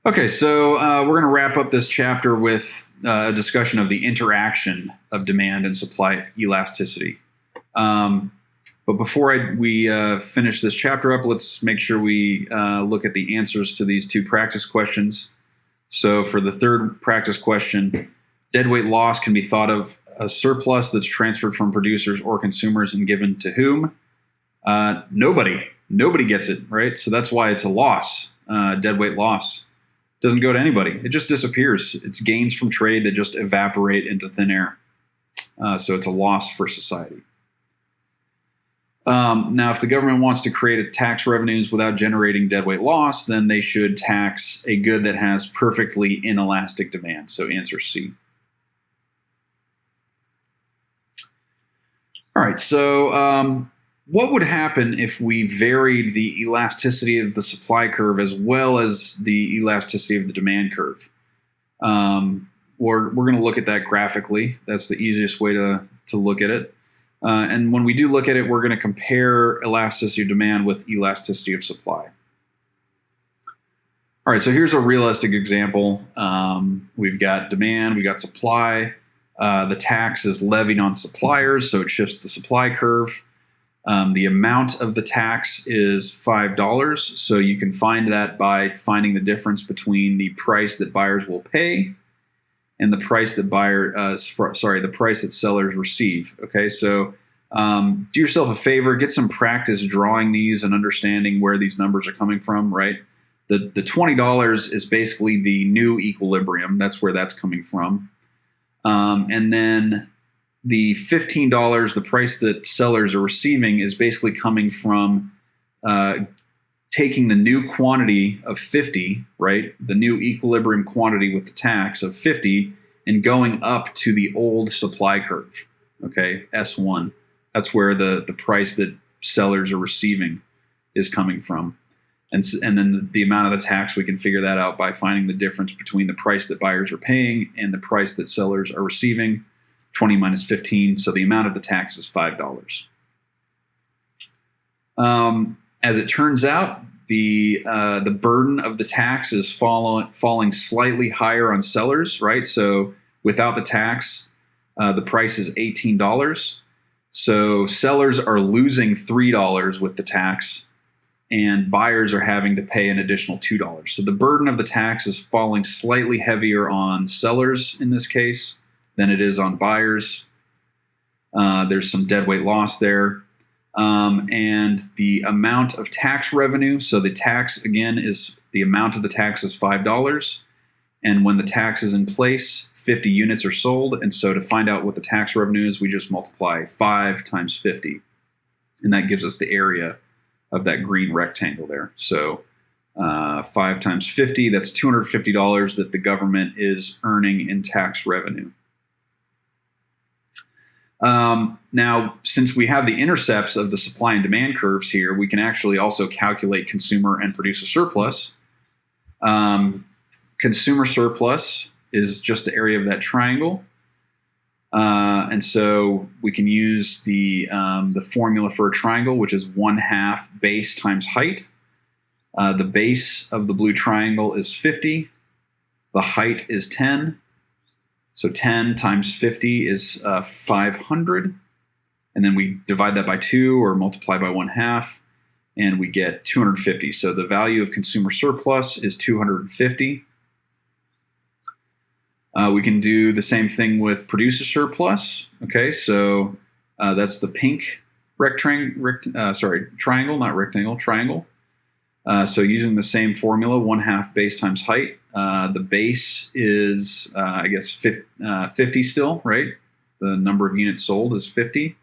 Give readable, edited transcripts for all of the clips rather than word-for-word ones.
Okay, so we're going to wrap up this chapter with a discussion of the interaction of demand and supply elasticity. But before we finish this chapter up, let's make sure we look at the answers to these two practice questions. So for the third practice question, deadweight loss can be thought of a surplus that's transferred from producers or consumers and given to whom? Nobody. Nobody gets it, right? So that's why it's a loss, deadweight loss. Doesn't go to anybody. It just disappears. It's gains from trade that just evaporate into thin air. So it's a loss for society. Now, if the government wants to create tax revenues without generating deadweight loss, then they should tax a good that has perfectly inelastic demand. So answer C. All right, so what would happen if we varied the elasticity of the supply curve as well as the elasticity of the demand curve? We're going to look at that graphically. That's the easiest way to look at it. And when we do look at it, we're going to compare elasticity of demand with elasticity of supply. All right, so here's a realistic example. We've got demand, we've got supply. The tax is levied on suppliers, so it shifts the supply curve. The amount of the tax is $5, so you can find that by finding the difference between the price that buyers will pay and the price that the price that sellers receive. Okay, so do yourself a favor, get some practice drawing these and understanding where these numbers are coming from. Right, the $20 is basically the new equilibrium. That's where that's coming from, and then the $15, the price that sellers are receiving, is basically coming from taking the new quantity of 50, right? The new equilibrium quantity with the tax of 50 and going up to the old supply curve, okay, S1. That's where the price that sellers are receiving is coming from. And then the amount of the tax, we can figure that out by finding the difference between the price that buyers are paying and the price that sellers are receiving. 20 minus 15, so the amount of the tax is $5. As it turns out, the burden of the tax is falling slightly higher on sellers, right? So without the tax, the price is $18. So sellers are losing $3 with the tax, and buyers are having to pay an additional $2. So the burden of the tax is falling slightly heavier on sellers in this case than it is on buyers. There's some deadweight loss there. And the amount of tax revenue, so the tax, again, is the amount of the tax is $5. And when the tax is in place, 50 units are sold. And so to find out what the tax revenue is, we just multiply 5 times 50. And that gives us the area of that green rectangle there. So 5 times 50, that's $250 that the government is earning in tax revenue. Now, since we have the intercepts of the supply and demand curves here, we can actually also calculate consumer and producer surplus. Consumer surplus is just the area of that triangle. And so we can use the formula for a triangle, which is 1/2 base times height. The base of the blue triangle is 50. The height is 10. So 10 times 50 is 500. And then we divide that by 2 or multiply by 1/2, and we get 250. So the value of consumer surplus is 250. We can do the same thing with producer surplus. Okay, so that's the pink triangle, not rectangle, triangle. So using the same formula, 1/2 base times height. The base is, 50 still, right? The number of units sold is 50.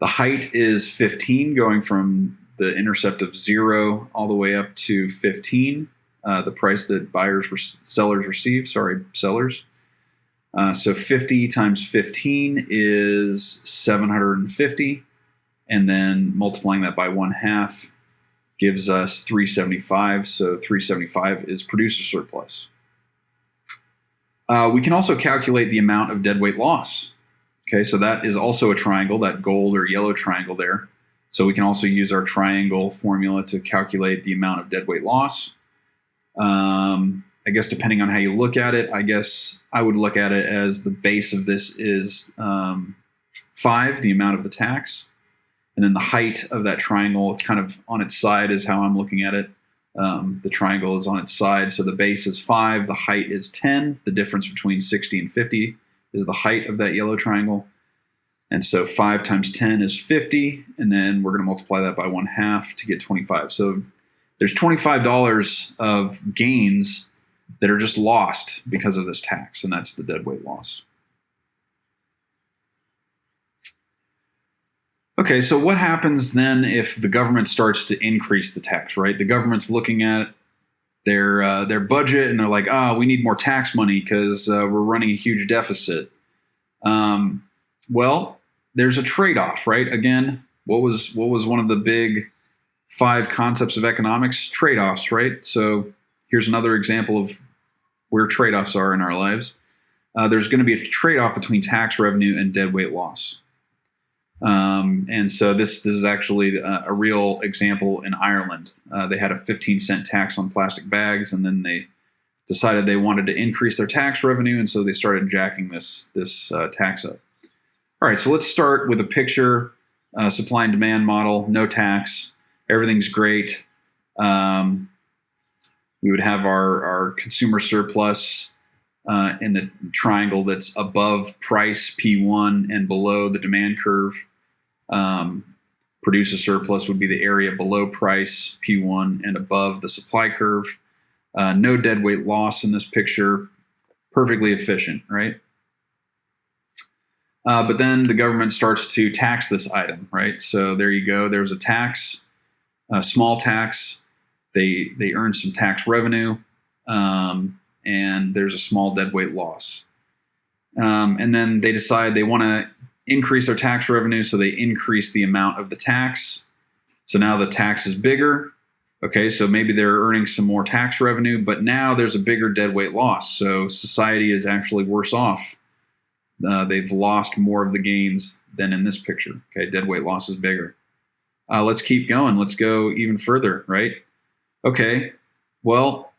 The height is 15, going from the intercept of 0 all the way up to 15, the price that sellers receive. So 50 times 15 is 750, and then multiplying that by 1/2 gives us 375. So 375 is producer surplus. We can also calculate the amount of deadweight loss. Okay, so that is also a triangle, that gold or yellow triangle there. So we can also use our triangle formula to calculate the amount of deadweight loss. I guess depending on how you look at it, I guess I would look at it as the base of this is 5, the amount of the tax. And then the height of that triangle, it's kind of on its side is how I'm looking at it. The triangle is on its side. So the base is 5, the height is 10. The difference between 60 and 50 is the height of that yellow triangle. And so 5 times 10 is 50. And then we're going to multiply that by 1/2 to get 25. So there's $25 of gains that are just lost because of this tax. And that's the deadweight loss. Okay, so what happens then if the government starts to increase the tax, right? The government's looking at their budget and they're like, we need more tax money because we're running a huge deficit. Well, there's a trade-off, right? Again, what was one of the big 5 concepts of economics? Trade-offs, right? So here's another example of where trade-offs are in our lives. There's going to be a trade-off between tax revenue and deadweight loss. And so this is actually a real example in Ireland. They had a 15-cent tax on plastic bags, and then they decided they wanted to increase their tax revenue, and so they started jacking this tax up. All right, so let's start with a picture, supply and demand model, no tax, everything's great. We would have our consumer surplus in the triangle that's above price, P1, and below the demand curve. Producer surplus would be the area below price, P1, and above the supply curve. No deadweight loss in this picture, perfectly efficient, right? But then the government starts to tax this item, right? So there you go. There's a tax, a small tax. They earn some tax revenue, and there's a small deadweight loss. And then they decide they want to increase their tax revenue, so they increase the amount of the tax. So now the tax is bigger. Okay, so maybe they're earning some more tax revenue, but now there's a bigger deadweight loss. So society is actually worse off. They've lost more of the gains than in this picture. Okay, deadweight loss is bigger. Let's keep going. Let's go even further, right? Okay, well,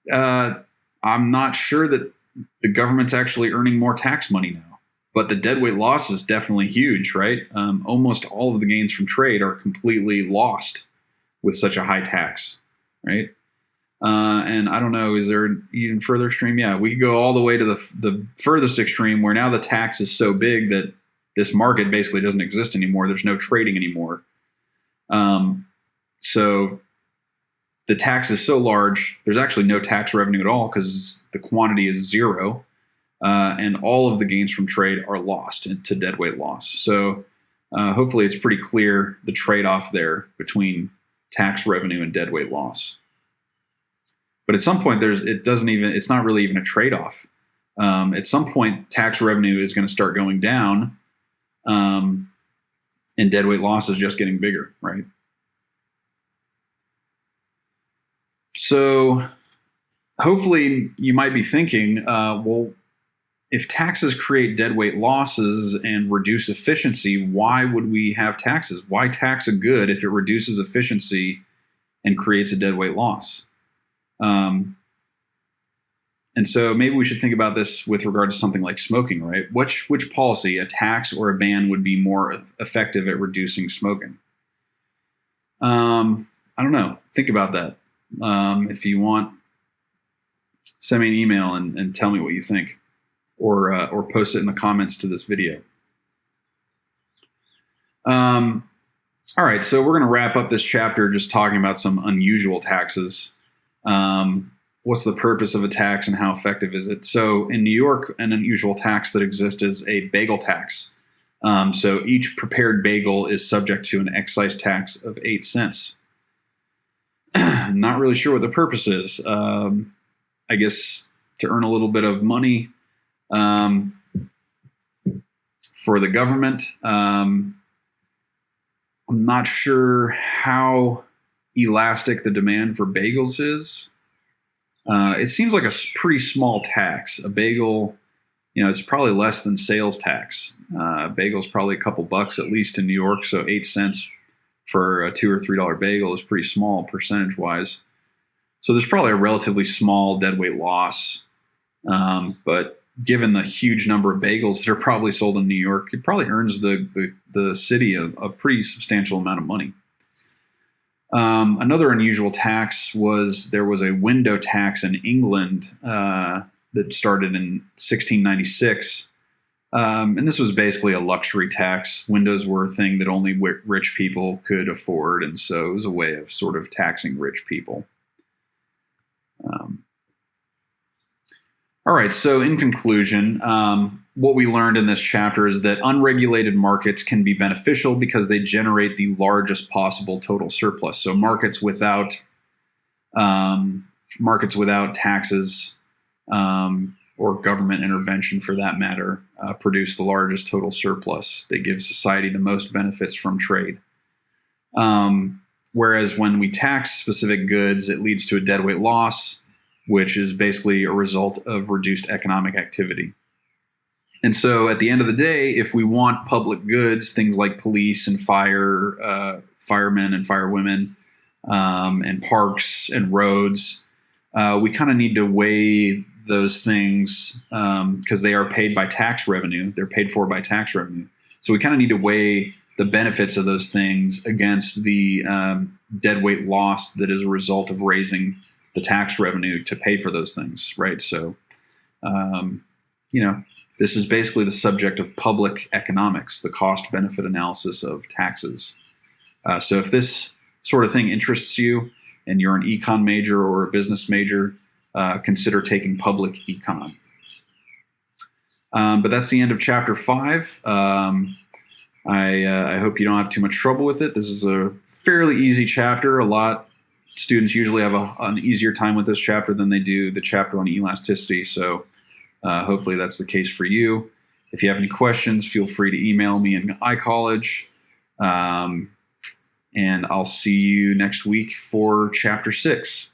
I'm not sure that the government's actually earning more tax money now, but the deadweight loss is definitely huge, right? Almost all of the gains from trade are completely lost with such a high tax, right? And I don't know, is there an even further extreme? Yeah, we could go all the way to the furthest extreme where now the tax is so big that this market basically doesn't exist anymore. There's no trading anymore. So the tax is so large, there's actually no tax revenue at all because the quantity is zero, and all of the gains from trade are lost to deadweight loss. So hopefully it's pretty clear the trade-off there between tax revenue and deadweight loss. But at some point, it's not really even a trade-off. At some point, tax revenue is going to start going down, and deadweight loss is just getting bigger, right? So hopefully you might be thinking, well, if taxes create deadweight losses and reduce efficiency, why would we have taxes? Why tax a good if it reduces efficiency and creates a deadweight loss? And so maybe we should think about this with regard to something like smoking, right? Which policy, a tax or a ban, would be more effective at reducing smoking? I don't know. Think about that. If you want, send me an email and tell me what you think, or post it in the comments to this video. All right, so we're going to wrap up this chapter just talking about some unusual taxes. What's the purpose of a tax and how effective is it? So in New York, an unusual tax that exists is a bagel tax. So each prepared bagel is subject to an excise tax of 8 cents. Not really sure what the purpose is. I guess to earn a little bit of money for the government. I'm not sure how elastic the demand for bagels is. It seems like a pretty small tax. A bagel, it's probably less than sales tax. Bagel's probably a couple bucks at least in New York, so 8 cents for a $2 or $3 bagel is pretty small percentage-wise. So there's probably a relatively small deadweight loss. But given the huge number of bagels that are probably sold in New York, it probably earns the city a pretty substantial amount of money. Another unusual tax was there was a window tax in England that started in 1696. And this was basically a luxury tax. Windows were a thing that only rich people could afford, and so it was a way of sort of taxing rich people. All right, so in conclusion, what we learned in this chapter is that unregulated markets can be beneficial because they generate the largest possible total surplus. So markets without taxes or government intervention, for that matter, produce the largest total surplus. They give society the most benefits from trade. Whereas when we tax specific goods, it leads to a deadweight loss, which is basically a result of reduced economic activity. And so at the end of the day, if we want public goods, things like police and firemen and firewomen, and parks and roads, we kind of need to weigh those things because they are paid by tax revenue. They're paid for by tax revenue. So we kind of need to weigh the benefits of those things against the deadweight loss that is a result of raising the tax revenue to pay for those things, right? So, this is basically the subject of public economics, the cost-benefit analysis of taxes. So if this sort of thing interests you and you're an econ major or a business major, consider taking public econ. But that's the end of chapter 5. I hope you don't have too much trouble with it. This is a fairly easy chapter. Students usually have an easier time with this chapter than they do the chapter on elasticity. So hopefully that's the case for you. If you have any questions, feel free to email me in iCollege. And I'll see you next week for chapter 6.